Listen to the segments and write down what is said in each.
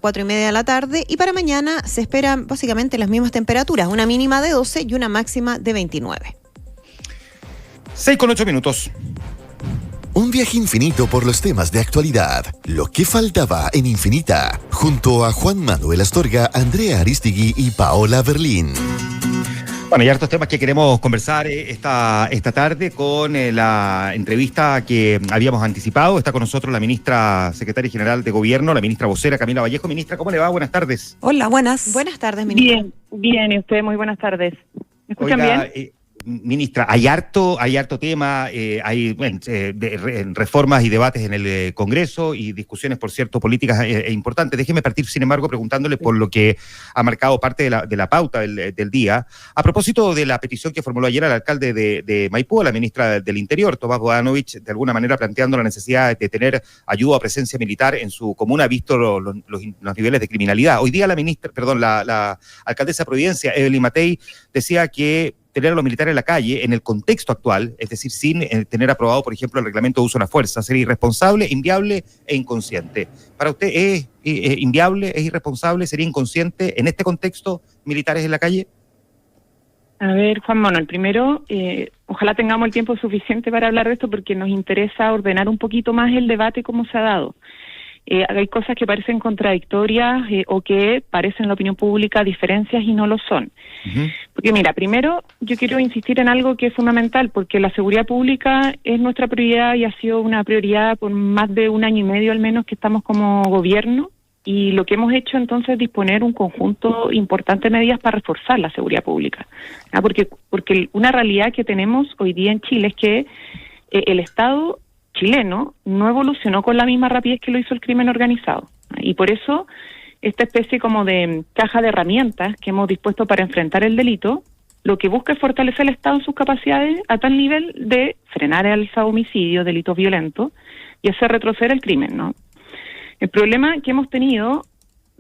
4:30 de la tarde, y para mañana se esperan básicamente las mismas temperaturas, una mínima de 12 y una máxima de 29. 6:08. Un viaje infinito por los temas de actualidad. Lo que faltaba en Infinita. Junto a Juan Manuel Astorga, Andrea Aristigui y Paola Berlín. Bueno, hay hartos temas que queremos conversar esta tarde con la entrevista que habíamos anticipado. Está con nosotros la ministra secretaria general de Gobierno, la ministra vocera Camila Vallejo. Ministra, ¿cómo le va? Buenas tardes. Hola, buenas. Buenas tardes, ministra. Bien, y usted, muy buenas tardes. ¿Me escuchan bien? Ministra, hay harto tema, hay reformas y debates en el Congreso y discusiones, por cierto, políticas importantes. Déjeme partir, sin embargo, preguntándole por lo que ha marcado parte de la pauta del día. A propósito de la petición que formuló ayer el alcalde de Maipú, la ministra del Interior, Tomás Bodanovich, de alguna manera planteando la necesidad de tener ayuda o presencia militar en su comuna, visto los niveles de criminalidad. Hoy día la alcaldesa de Providencia, Evelyn Matei, decía que tener a los militares en la calle en el contexto actual, es decir, sin tener aprobado, por ejemplo, el reglamento de uso de la fuerza, sería irresponsable, inviable e inconsciente. ¿Para usted es inviable, es irresponsable, sería inconsciente en este contexto militares en la calle? A ver, Juan Manuel, primero, ojalá tengamos el tiempo suficiente para hablar de esto porque nos interesa ordenar un poquito más el debate como se ha dado. Hay cosas que parecen contradictorias o que parecen en la opinión pública diferencias y no lo son. Uh-huh. Porque mira, primero yo quiero insistir en algo que es fundamental, porque la seguridad pública es nuestra prioridad y ha sido una prioridad por más de 1 año y medio al menos que estamos como gobierno, y lo que hemos hecho entonces es disponer un conjunto importante de medidas para reforzar la seguridad pública. Porque una realidad que tenemos hoy día en Chile es que el Estado chileno no evolucionó con la misma rapidez que lo hizo el crimen organizado. Y por eso esta especie como de caja de herramientas que hemos dispuesto para enfrentar el delito, lo que busca es fortalecer el Estado en sus capacidades a tal nivel de frenar el alza de homicidios, delitos violentos y hacer retroceder el crimen, ¿no? El problema que hemos tenido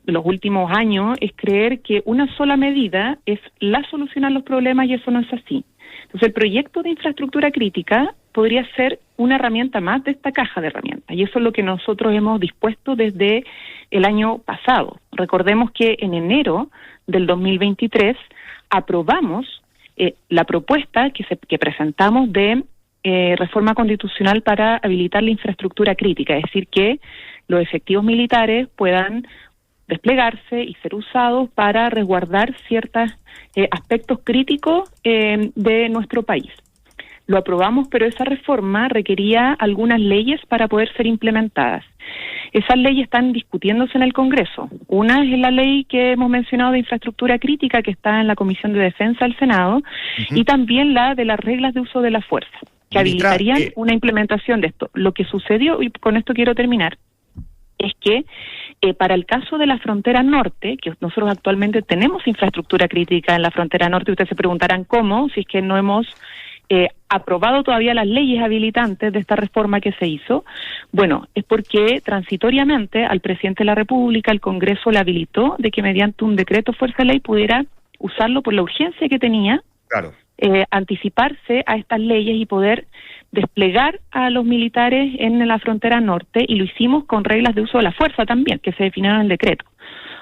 los últimos años es creer que una sola medida es la solución a los problemas, y eso no es así. Entonces el proyecto de infraestructura crítica podría ser una herramienta más de esta caja de herramientas, y eso es lo que nosotros hemos dispuesto desde el año pasado. Recordemos que en enero del 2023 aprobamos la propuesta que presentamos de reforma constitucional para habilitar la infraestructura crítica, es decir, que los efectivos militares puedan desplegarse y ser usados para resguardar ciertos aspectos críticos de nuestro país. Lo aprobamos, pero esa reforma requería algunas leyes para poder ser implementadas. Esas leyes están discutiéndose en el Congreso. Una es la ley que hemos mencionado de infraestructura crítica, que está en la Comisión de Defensa del Senado, uh-huh, y también la de las reglas de uso de la fuerza, que habilitarían una implementación de esto. Lo que sucedió, y con esto quiero terminar, es que para el caso de la frontera norte, que nosotros actualmente tenemos infraestructura crítica en la frontera norte, ustedes se preguntarán cómo, si es que no hemos aprobado todavía las leyes habilitantes de esta reforma que se hizo. Bueno, es porque transitoriamente al presidente de la República el Congreso le habilitó de que mediante un decreto fuerza de ley pudiera usarlo por la urgencia que tenía, claro, anticiparse a estas leyes y poder desplegar a los militares en la frontera norte, y lo hicimos con reglas de uso de la fuerza también, que se definieron en el decreto.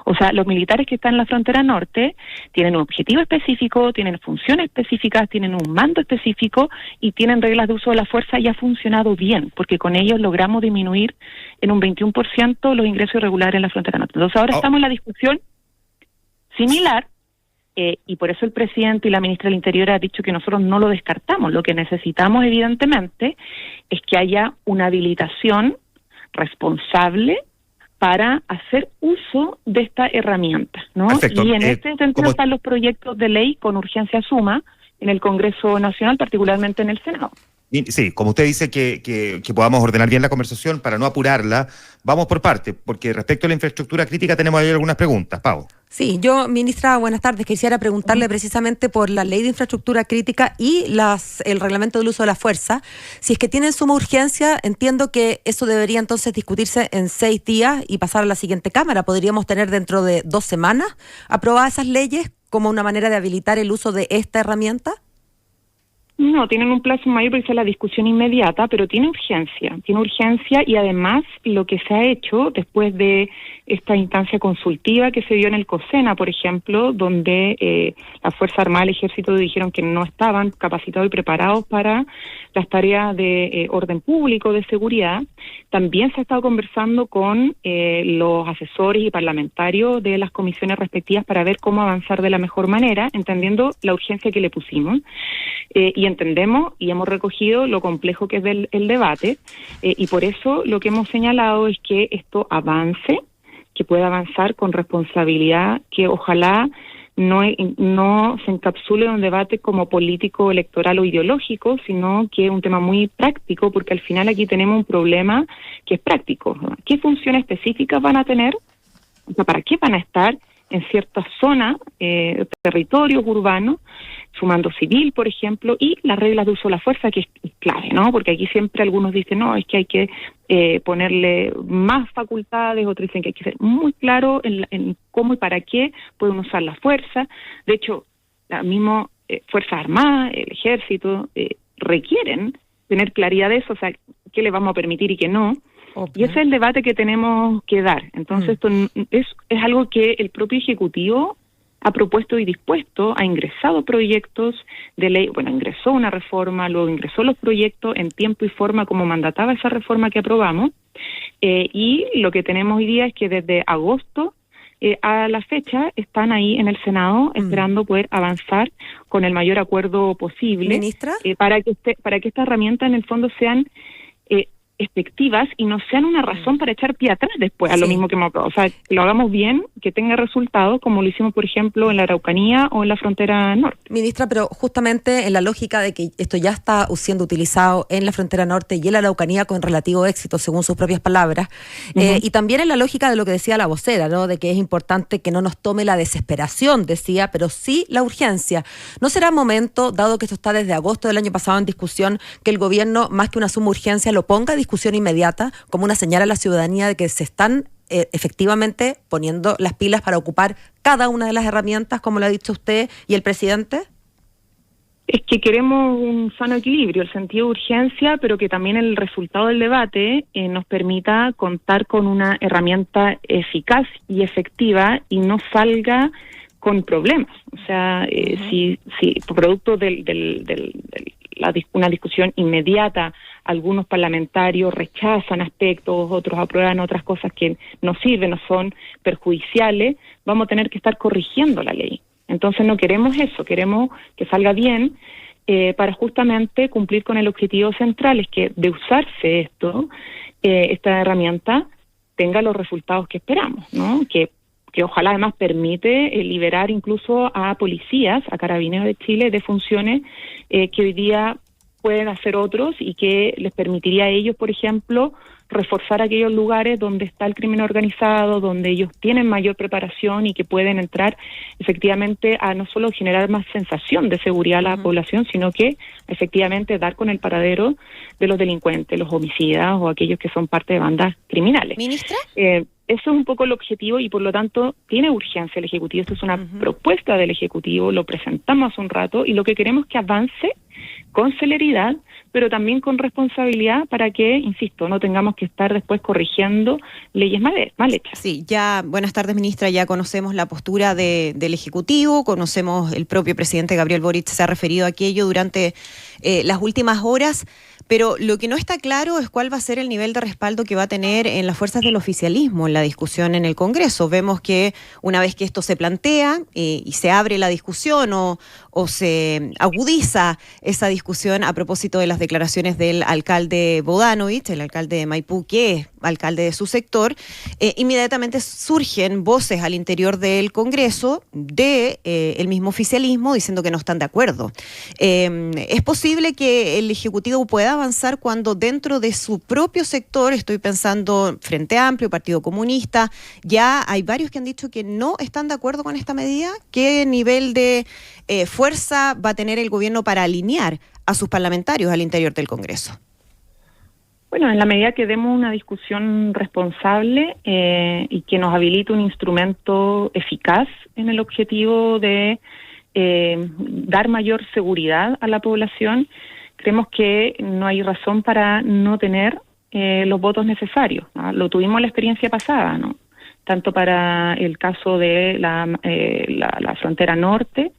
O sea, los militares que están en la frontera norte tienen un objetivo específico, tienen funciones específicas, tienen un mando específico y tienen reglas de uso de la fuerza, y ha funcionado bien, porque con ellos logramos disminuir en un 21% los ingresos irregulares en la frontera norte. Entonces ahora estamos en la discusión similar, y por eso el presidente y la ministra del Interior han dicho que nosotros no lo descartamos. Lo que necesitamos, evidentemente, es que haya una habilitación responsable para hacer uso de esta herramienta, ¿no? Perfecto. Y en este sentido están los proyectos de ley con urgencia suma en el Congreso Nacional, particularmente en el Senado. Sí, como usted dice que podamos ordenar bien la conversación para no apurarla, vamos por parte, porque respecto a la infraestructura crítica tenemos ahí algunas preguntas. Pau. Sí, yo, ministra, buenas tardes. Quisiera preguntarle precisamente por la ley de infraestructura crítica y el reglamento del uso de la fuerza. Si es que tienen suma urgencia, entiendo que eso debería entonces discutirse en 6 días y pasar a la siguiente Cámara. ¿Podríamos tener dentro de 2 semanas aprobadas esas leyes como una manera de habilitar el uso de esta herramienta? No, tienen un plazo mayor porque es la discusión inmediata, pero tiene urgencia y además lo que se ha hecho después de esta instancia consultiva que se dio en el COSENA, por ejemplo, donde la Fuerza Armada y el Ejército dijeron que no estaban capacitados y preparados para las tareas de orden público, de seguridad. También se ha estado conversando con los asesores y parlamentarios de las comisiones respectivas para ver cómo avanzar de la mejor manera, entendiendo la urgencia que le pusimos. Y entendemos y hemos recogido lo complejo que es el debate, y por eso lo que hemos señalado es que esto avance, que pueda avanzar con responsabilidad, que ojalá no se encapsule en un debate como político, electoral o ideológico, sino que es un tema muy práctico, porque al final aquí tenemos un problema que es práctico. ¿Qué funciones específicas van a tener? O sea, ¿para qué van a estar en ciertas zonas, territorios urbanos, su mando civil, por ejemplo, y las reglas de uso de la fuerza, que es clave, ¿no? Porque aquí siempre algunos dicen, no, es que hay que ponerle más facultades, otros dicen que hay que ser muy claro en cómo y para qué pueden usar la fuerza. De hecho, la misma Fuerzas Armadas, el Ejército, requieren tener claridad de eso, o sea, qué le vamos a permitir y qué no. Okay. Y ese es el debate que tenemos que dar. Entonces, esto es algo que el propio Ejecutivo ha propuesto y dispuesto, ha ingresado proyectos de ley, bueno, ingresó una reforma, luego ingresó los proyectos en tiempo y forma como mandataba esa reforma que aprobamos, y lo que tenemos hoy día es que desde agosto a la fecha están ahí en el Senado esperando poder avanzar con el mayor acuerdo posible. ¿Ministra? Para que estas herramientas en el fondo sean efectivas y no sean una razón para echar pie atrás después a lo mismo que hemos aprobado. O sea, que lo hagamos bien, que tenga resultados, como lo hicimos, por ejemplo, en la Araucanía o en la frontera norte. Ministra, pero justamente en la lógica de que esto ya está siendo utilizado en la frontera norte y en la Araucanía con relativo éxito, según sus propias palabras, y también en la lógica de lo que decía la vocera, ¿no? De que es importante que no nos tome la desesperación, decía, pero sí la urgencia. ¿No será momento, dado que esto está desde agosto del año pasado en discusión, que el gobierno, más que una suma urgencia, lo ponga a discusión inmediata como una señal a la ciudadanía de que se están efectivamente poniendo las pilas para ocupar cada una de las herramientas, como lo ha dicho usted y el presidente? Es que queremos un sano equilibrio, el sentido de urgencia, pero que también el resultado del debate nos permita contar con una herramienta eficaz y efectiva y no salga con problemas. O sea, si producto una discusión inmediata, algunos parlamentarios rechazan aspectos, otros aprueban otras cosas que no sirven o son perjudiciales, vamos a tener que estar corrigiendo la ley. Entonces no queremos eso, queremos que salga bien para justamente cumplir con el objetivo central, es que de usarse esta herramienta tenga los resultados que esperamos, ¿no? Que ojalá además permite liberar incluso a policías, a carabineros de Chile, de funciones que hoy día pueden hacer otros y que les permitiría a ellos, por ejemplo, reforzar aquellos lugares donde está el crimen organizado, donde ellos tienen mayor preparación y que pueden entrar efectivamente a no solo generar más sensación de seguridad a la población, sino que efectivamente dar con el paradero de los delincuentes, los homicidas o aquellos que son parte de bandas criminales. ¿Ministra? Eso es un poco el objetivo y por lo tanto tiene urgencia el Ejecutivo. Esto es una propuesta del Ejecutivo, lo presentamos hace un rato y lo que queremos es que avance con celeridad, pero también con responsabilidad para que, insisto, no tengamos que estar después corrigiendo leyes mal hechas. Sí, ya, buenas tardes, ministra, ya conocemos la postura del Ejecutivo, conocemos el propio presidente Gabriel Boric se ha referido a aquello durante las últimas horas, pero lo que no está claro es cuál va a ser el nivel de respaldo que va a tener en las fuerzas del oficialismo en la discusión en el Congreso. Vemos que una vez que esto se plantea y se abre la discusión o se agudiza esa discusión a propósito de las declaraciones del alcalde Bodanovich, el alcalde de Maipú, que es alcalde de su sector, inmediatamente surgen voces al interior del Congreso de el mismo oficialismo diciendo que no están de acuerdo. ¿Es posible que el Ejecutivo pueda avanzar cuando dentro de su propio sector, estoy pensando Frente Amplio, Partido Comunista, ya hay varios que han dicho que no están de acuerdo con esta medida? ¿Qué nivel de fuerza va a tener el gobierno para alinear a sus parlamentarios al interior del Congreso? Bueno, en la medida que demos una discusión responsable y que nos habilite un instrumento eficaz en el objetivo de dar mayor seguridad a la población, creemos que no hay razón para no tener los votos necesarios, ¿no? Lo tuvimos la experiencia pasada, ¿no? Tanto para el caso de la frontera norte,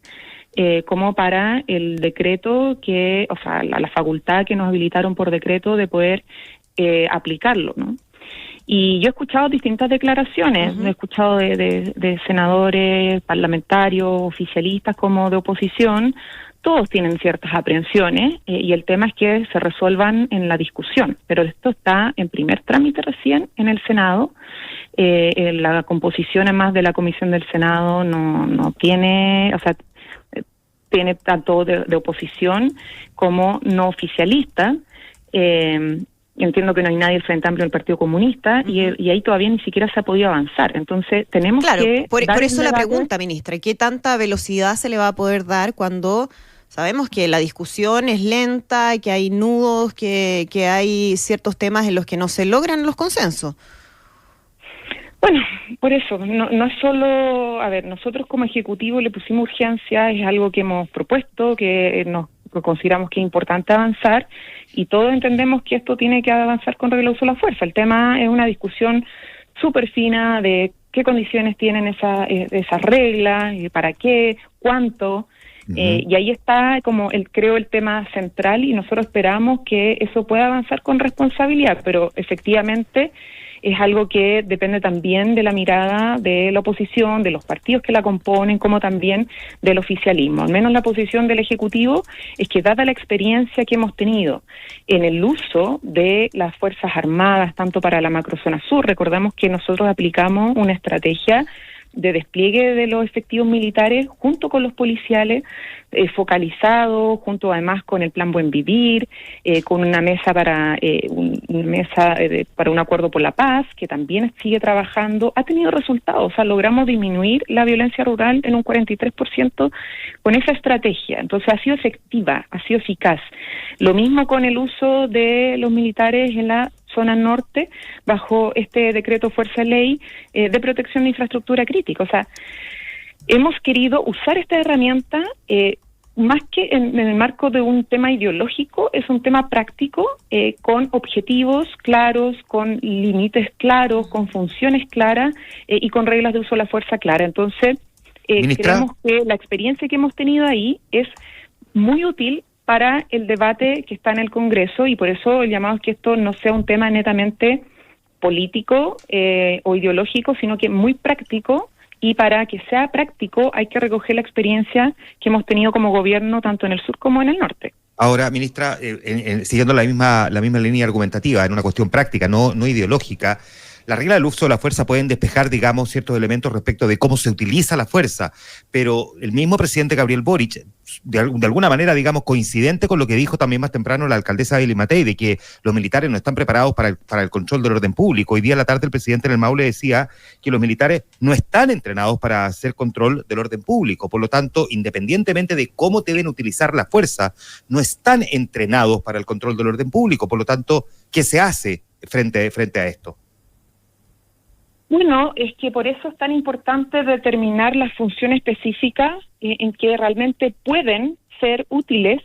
como para el decreto la facultad que nos habilitaron por decreto de poder aplicarlo, ¿no? Y yo he escuchado distintas declaraciones, he escuchado de senadores, parlamentarios, oficialistas como de oposición. Todos tienen ciertas aprehensiones y el tema es que se resuelvan en la discusión, pero esto está en primer trámite recién en el Senado. La composición además de la comisión del Senado no tiene, tiene tanto de oposición como no oficialista. Entiendo que no hay nadie del Frente Amplio del Partido Comunista y ahí todavía ni siquiera se ha podido avanzar. Entonces tenemos que... Por eso la pregunta, ministra, ¿qué tanta velocidad se le va a poder dar cuando sabemos que la discusión es lenta, que hay nudos, que hay ciertos temas en los que no se logran los consensos? Bueno, por eso, no es solo... A ver, nosotros como Ejecutivo le pusimos urgencia, es algo que hemos propuesto, que consideramos que es importante avanzar, y todos entendemos que esto tiene que avanzar con regla de uso de la fuerza. El tema es una discusión súper fina de qué condiciones tienen esas reglas, para qué, cuánto, y ahí está creo el tema central, y nosotros esperamos que eso pueda avanzar con responsabilidad, pero efectivamente es algo que depende también de la mirada de la oposición, de los partidos que la componen, como también del oficialismo. Al menos la posición del Ejecutivo es que, dada la experiencia que hemos tenido en el uso de las Fuerzas Armadas, tanto para la macrozona sur, recordamos que nosotros aplicamos una estrategia de despliegue de los efectivos militares junto con los policiales, focalizado, junto además con el Plan Buen Vivir, con una mesa para un acuerdo por la paz, que también sigue trabajando, ha tenido resultados. Logramos disminuir la violencia rural en un 43% con esa estrategia. Entonces ha sido efectiva, ha sido eficaz. Lo mismo con el uso de los militares en la zona norte, bajo este decreto Fuerza Ley de protección de infraestructura crítica. Hemos querido usar esta herramienta más que en el marco de un tema ideológico, es un tema práctico, con objetivos claros, con límites claros, con funciones claras y con reglas de uso de la fuerza clara. Entonces, creemos que la experiencia que hemos tenido ahí es muy útil para el debate que está en el Congreso, y por eso el llamado es que esto no sea un tema netamente político o ideológico, sino que muy práctico, y para que sea práctico hay que recoger la experiencia que hemos tenido como gobierno tanto en el sur como en el norte. Ahora, ministra, siguiendo la misma línea argumentativa, en una cuestión práctica, no ideológica, la regla del uso de la fuerza pueden despejar, digamos, ciertos elementos respecto de cómo se utiliza la fuerza, pero el mismo presidente Gabriel Boric, de alguna manera, digamos, coincidente con lo que dijo también más temprano la alcaldesa Evelyn Matei, de que los militares no están preparados para el control del orden público. Hoy día a la tarde el presidente en el Maule decía que los militares no están entrenados para hacer control del orden público, por lo tanto, independientemente de cómo deben utilizar la fuerza, no están entrenados para el control del orden público, por lo tanto, ¿qué se hace frente a esto? Bueno, es que por eso es tan importante determinar las funciones específicas en que realmente pueden ser útiles,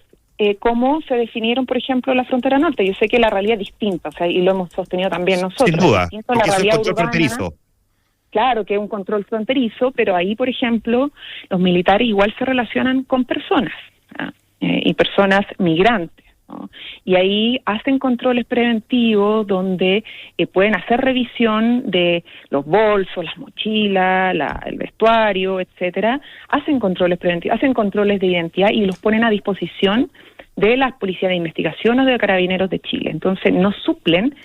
como se definieron, por ejemplo, la frontera norte. Yo sé que la realidad es distinta, y lo hemos sostenido también nosotros. Sin duda, porque es un control fronterizo. Claro que es un control fronterizo, pero ahí, por ejemplo, los militares igual se relacionan con personas, y personas migrantes, ¿no? Y ahí hacen controles preventivos donde pueden hacer revisión de los bolsos, las mochilas, el vestuario, etcétera. Hacen controles preventivos, hacen controles de identidad y los ponen a disposición de las policías de investigación o de Carabineros de Chile. Entonces no suplen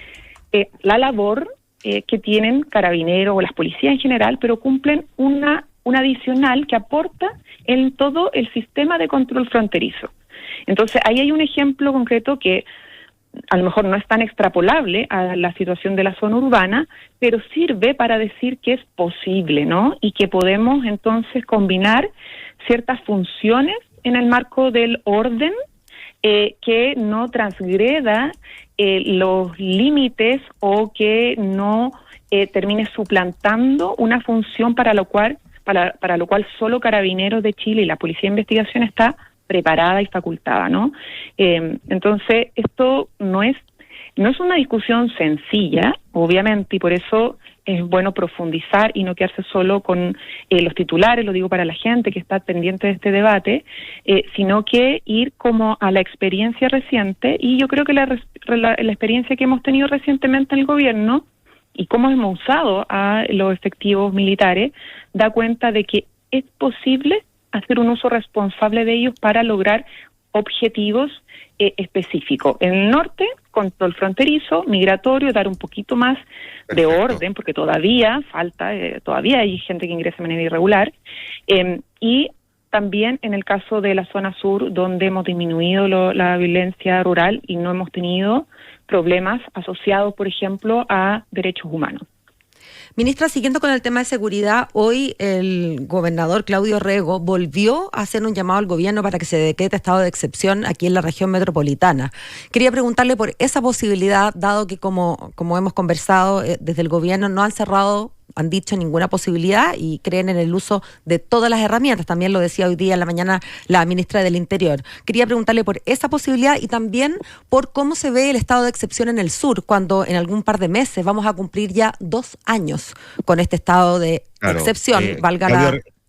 la labor que tienen Carabineros o las policías en general, pero cumplen una adicional que aporta en todo el sistema de control fronterizo. Entonces, ahí hay un ejemplo concreto que a lo mejor no es tan extrapolable a la situación de la zona urbana, pero sirve para decir que es posible, ¿no? Y que podemos entonces combinar ciertas funciones en el marco del orden que no transgreda los límites o que no termine suplantando una función para la cual para lo cual solo Carabineros de Chile y la Policía de Investigación está preparada y facultada, ¿no? Entonces, esto no es una discusión sencilla, obviamente, y por eso es bueno profundizar y no quedarse solo con los titulares, lo digo para la gente que está pendiente de este debate, sino que ir como a la experiencia reciente, y yo creo que la experiencia que hemos tenido recientemente en el gobierno y cómo hemos usado a los efectivos militares, da cuenta de que es posible hacer un uso responsable de ellos para lograr objetivos específicos. En el norte, control fronterizo, migratorio, dar un poquito más de orden, porque todavía falta, todavía hay gente que ingresa de manera irregular, y también en el caso de la zona sur, donde hemos disminuido la violencia rural y no hemos tenido problemas asociados, por ejemplo, a derechos humanos. Ministra, siguiendo con el tema de seguridad, hoy el gobernador Claudio Rego volvió a hacer un llamado al gobierno para que se decrete estado de excepción aquí en la región metropolitana. Quería preguntarle por esa posibilidad, dado que como hemos conversado, desde el gobierno no han dicho ninguna posibilidad y creen en el uso de todas las herramientas. También lo decía hoy día en la mañana la ministra del Interior. Quería preguntarle por esa posibilidad y también por cómo se ve el estado de excepción en el sur, cuando en algún par de meses vamos a cumplir ya 2 años con este estado de excepción.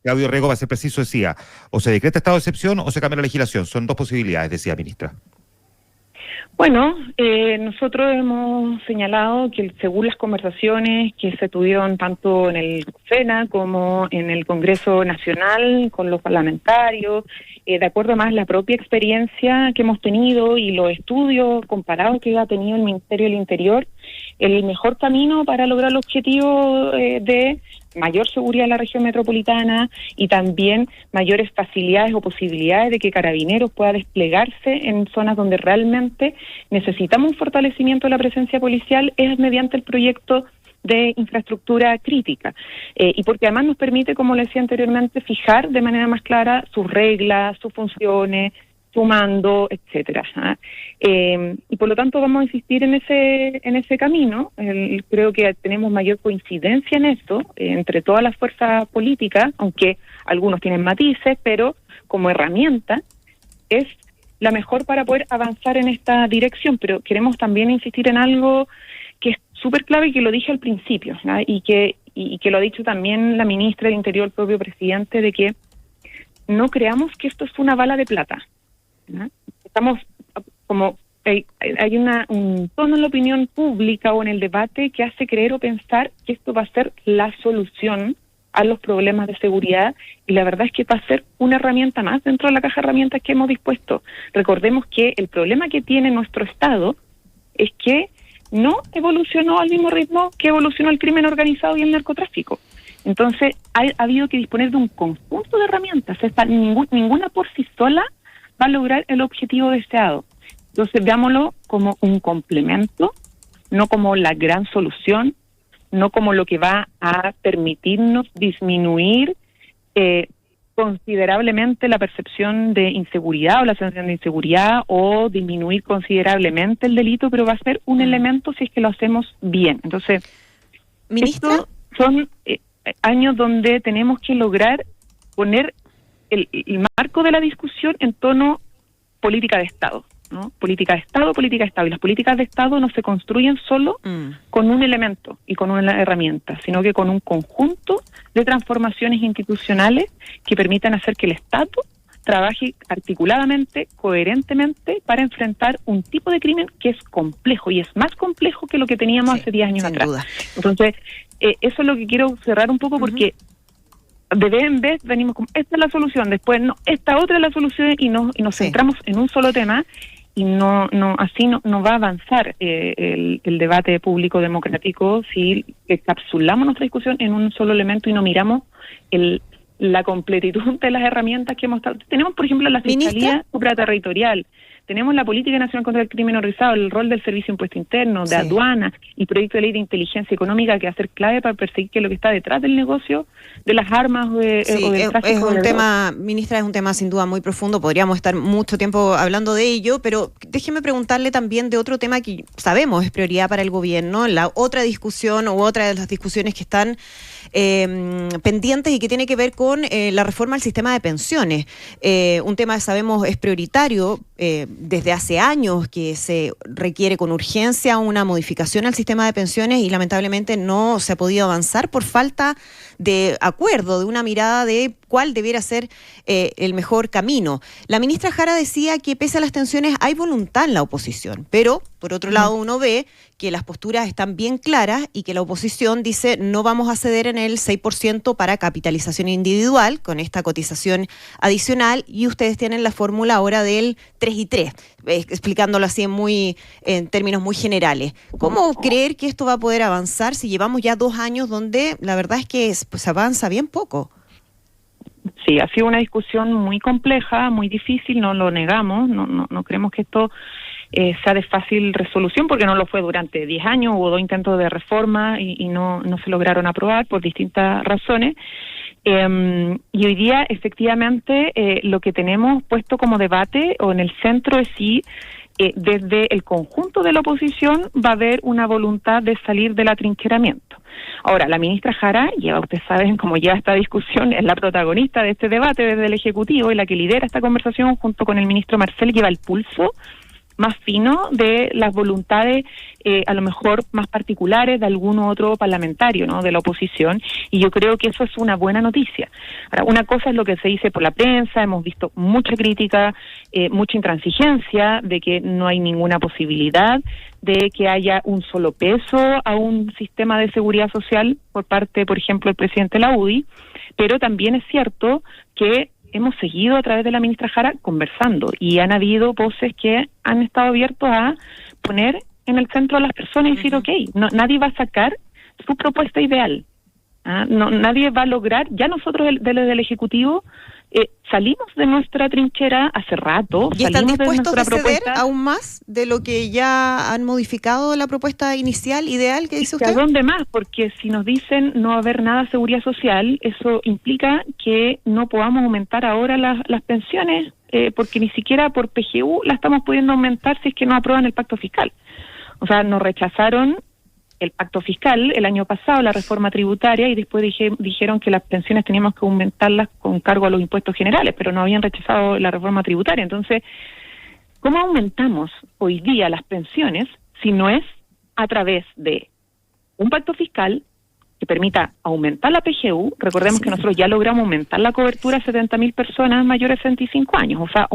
Claudio Rego, va a ser preciso, decía, o se decreta estado de excepción o se cambia la legislación. Son 2 posibilidades, decía ministra. Bueno, nosotros hemos señalado que según las conversaciones que se tuvieron tanto en el SENA como en el Congreso Nacional con los parlamentarios, de acuerdo más a la propia experiencia que hemos tenido y los estudios comparados que ha tenido el Ministerio del Interior, el mejor camino para lograr el objetivo de mayor seguridad en la región metropolitana y también mayores facilidades o posibilidades de que Carabineros pueda desplegarse en zonas donde realmente necesitamos un fortalecimiento de la presencia policial es mediante el proyecto de infraestructura crítica. Y porque además nos permite, como le decía anteriormente, fijar de manera más clara sus reglas, sus funciones, su mando, etcétera. Y por lo tanto vamos a insistir en ese camino. Creo que tenemos mayor coincidencia en esto entre todas las fuerzas políticas, aunque algunos tienen matices, pero como herramienta es la mejor para poder avanzar en esta dirección. Pero queremos también insistir en algo que es súper clave y que lo dije al principio, ¿no? y que lo ha dicho también la ministra del Interior, el propio presidente, de que no creamos que esto es una bala de plata, ¿no? Estamos como hay un tono en la opinión pública o en el debate que hace creer o pensar que esto va a ser la solución a los problemas de seguridad, y la verdad es que va a ser una herramienta más dentro de la caja de herramientas que hemos dispuesto. Recordemos que el problema que tiene nuestro Estado es que no evolucionó al mismo ritmo que evolucionó el crimen organizado y el narcotráfico. Entonces ha habido que disponer de un conjunto de herramientas. Ninguna por sí sola va a lograr el objetivo deseado. Entonces veámoslo como un complemento, no como la gran solución, no como lo que va a permitirnos disminuir considerablemente la percepción de inseguridad o la sensación de inseguridad, o disminuir considerablemente el delito, pero va a ser un elemento si es que lo hacemos bien. Entonces, ¿Ministra? Estos son años donde tenemos que lograr poner el marco de la discusión en tono política de Estado, ¿no? Política de Estado. Y las políticas de Estado no se construyen solo con un elemento y con una herramienta, sino que con un conjunto de transformaciones institucionales que permitan hacer que el Estado trabaje articuladamente, coherentemente, para enfrentar un tipo de crimen que es complejo, y es más complejo que lo que teníamos hace 10 años atrás. Duda. Entonces, eso es lo que quiero cerrar un poco, porque de vez en vez venimos como, esta es la solución, después no, esta otra es la solución, y nos centramos en un solo tema, y así no va a avanzar el debate público democrático si encapsulamos nuestra discusión en un solo elemento y no miramos la completitud de las herramientas que hemos estado. Tenemos, por ejemplo, la Fiscalía Supraterritorial, tenemos la Política Nacional contra el Crimen Organizado, el rol del Servicio de Impuesto Interno, de aduana, y proyecto de ley de inteligencia económica que va a ser clave para perseguir qué es lo que está detrás del negocio de las armas o del tráfico. Es un tema, ministra, es un tema sin duda muy profundo, podríamos estar mucho tiempo hablando de ello, pero déjeme preguntarle también de otro tema que sabemos es prioridad para el gobierno, la otra discusión u otra de las discusiones que están pendientes y que tiene que ver con la reforma al sistema de pensiones. Un tema que sabemos es prioritario desde hace años, que se requiere con urgencia una modificación al sistema de pensiones y lamentablemente no se ha podido avanzar por falta de acuerdo, de una mirada de cuál debiera ser el mejor camino. La ministra Jara decía que pese a las tensiones hay voluntad en la oposición, pero por otro lado uno ve que las posturas están bien claras y que la oposición dice no vamos a ceder en el 6% para capitalización individual con esta cotización adicional, y ustedes tienen la fórmula ahora del 3 y 3, explicándolo así en términos muy generales. ¿Cómo creer que esto va a poder avanzar si llevamos ya 2 años donde la verdad es que pues avanza bien poco? Sí, ha sido una discusión muy compleja, muy difícil, no lo negamos, no creemos que esto sea de fácil resolución, porque no lo fue durante 10 años, hubo 2 intentos de reforma y no se lograron aprobar por distintas razones. Y hoy día, efectivamente, lo que tenemos puesto como debate o en el centro es si desde el conjunto de la oposición va a haber una voluntad de salir del atrincheramiento. Ahora, la ministra Jara, ustedes saben cómo lleva esta discusión, es la protagonista de este debate desde el Ejecutivo y la que lidera esta conversación junto con el ministro Marcel, lleva el pulso más fino de las voluntades a lo mejor más particulares de algún otro parlamentario, ¿no?, de la oposición, y yo creo que eso es una buena noticia. Ahora, una cosa es lo que se dice por la prensa, hemos visto mucha crítica, mucha intransigencia de que no hay ninguna posibilidad de que haya un solo peso a un sistema de seguridad social por parte, por ejemplo, del presidente de la UDI, pero también es cierto que hemos seguido a través de la ministra Jara conversando y han habido voces que han estado abiertos a poner en el centro a las personas y decir, nadie va a sacar su propuesta ideal. Nadie va a lograr, ya nosotros desde el Ejecutivo salimos de nuestra trinchera hace rato. ¿Y están dispuestos a ceder aún más de lo que ya han modificado la propuesta inicial, ideal, que dice usted? ¿A dónde más? Porque si nos dicen no va a haber nada de seguridad social, eso implica que no podamos aumentar ahora las pensiones, porque ni siquiera por PGU la estamos pudiendo aumentar si es que no aprueban el pacto fiscal. O sea, nos rechazaron el pacto fiscal el año pasado, la reforma tributaria, y después dijeron que las pensiones teníamos que aumentarlas con cargo a los impuestos generales, pero no habían rechazado la reforma tributaria. Entonces, ¿cómo aumentamos hoy día las pensiones si no es a través de un pacto fiscal que permita aumentar la PGU? Recordemos que nosotros ya logramos aumentar la cobertura a 70.000 personas mayores de 65 años, o sea,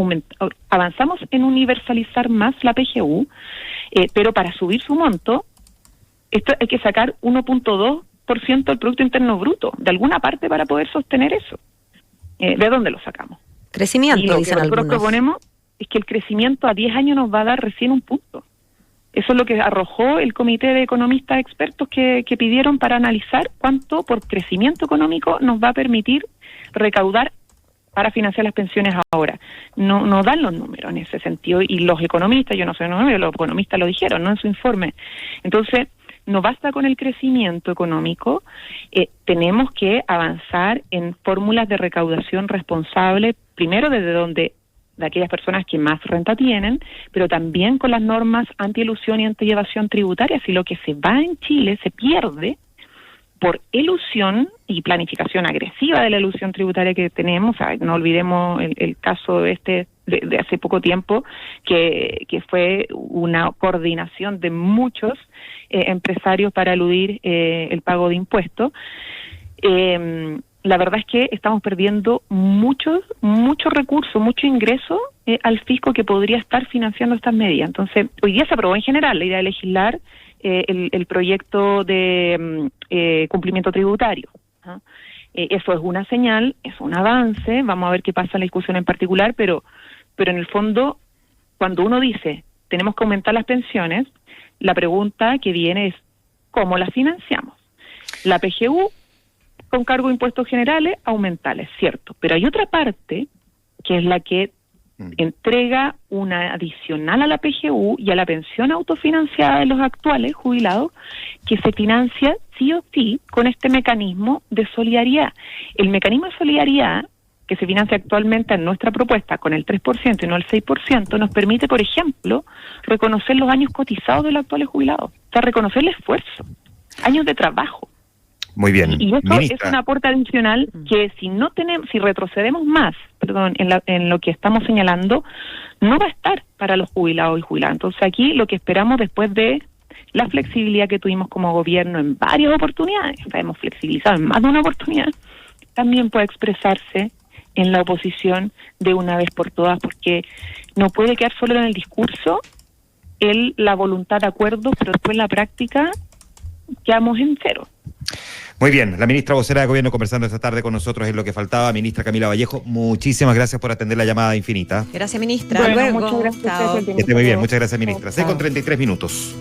avanzamos en universalizar más la PGU, pero para subir su monto, esto hay que sacar 1.2% del Producto Interno Bruto, de alguna parte, para poder sostener eso. ¿De dónde lo sacamos? Crecimiento, y lo dicen que nosotros algunos. proponemos es que el crecimiento a 10 años nos va a dar recién 1 punto. Eso es lo que arrojó el comité de economistas expertos que pidieron para analizar cuánto por crecimiento económico nos va a permitir recaudar para financiar las pensiones ahora. No dan los números en ese sentido, y los economistas, yo no soy número, los economistas lo dijeron, ¿no?, en su informe. Entonces, no basta con el crecimiento económico, tenemos que avanzar en fórmulas de recaudación responsable, primero de aquellas personas que más renta tienen, pero también con las normas anti-elusión y anti-evasión tributaria. Si lo que se va en Chile se pierde por elusión y planificación agresiva de la elusión tributaria que tenemos, no olvidemos el caso de hace poco tiempo, que fue una coordinación de muchos empresarios para eludir el pago de impuestos. La verdad es que estamos perdiendo muchos recursos, mucho ingreso al fisco que podría estar financiando estas medidas. Entonces, hoy día se aprobó en general la idea de legislar el proyecto de cumplimiento tributario. Eso es una señal, es un avance, vamos a ver qué pasa en la discusión en particular, pero en el fondo, cuando uno dice tenemos que aumentar las pensiones, la pregunta que viene es ¿cómo las financiamos? La PGU con cargo de impuestos generales, aumentarles, cierto, pero hay otra parte que es la que entrega una adicional a la PGU y a la pensión autofinanciada de los actuales jubilados, que se financia sí o sí con este mecanismo de solidaridad. El mecanismo de solidaridad, que se financia actualmente en nuestra propuesta con el 3% y no el 6%, nos permite, por ejemplo, reconocer los años cotizados de los actuales jubilados, o sea, reconocer el esfuerzo, años de trabajo. Muy bien. Y eso Ministra. es un aporte adicional que si retrocedemos más, en lo que estamos señalando, no va a estar para los jubilados y jubiladas. Entonces aquí lo que esperamos después de la flexibilidad que tuvimos como gobierno en varias oportunidades, hemos flexibilizado en más de una oportunidad, también puede expresarse en la oposición de una vez por todas, porque no puede quedar solo en el discurso la voluntad de acuerdo, pero después en la práctica quedamos en cero. Muy bien, la ministra vocera de Gobierno conversando esta tarde con nosotros en Lo que faltaba. Ministra Camila Vallejo, muchísimas gracias por atender la llamada Infinita. Gracias, ministra. Bueno, Luego. muchas gracias. Chao. Que esté muy bien, muchas gracias, ministra. Chao. 6:33 minutos.